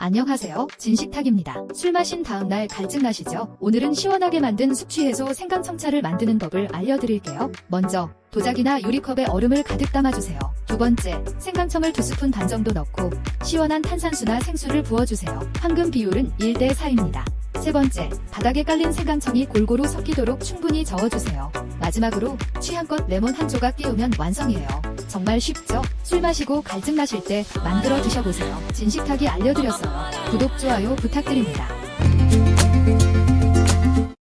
안녕하세요. 진식탁입니다. 술 마신 다음날 갈증 나시죠? 오늘은 시원하게 만든 숙취해소 생강청차를 만드는 법을 알려드릴게요. 먼저 도자기나 유리컵에 얼음을 가득 담아주세요. 두 번째, 생강청을 2스푼 반 정도 넣고 시원한 탄산수나 생수를 부어주세요. 황금 비율은 1대 4입니다. 세 번째, 바닥에 깔린 생강청이 골고루 섞이도록 충분히 저어주세요. 마지막으로 취향껏 레몬 한 조각 끼우면 완성이에요. 정말 쉽죠? 술 마시고 갈증 나실 때 만들어 드셔보세요. 진식탁이 알려드렸어요. 구독, 좋아요 부탁드립니다.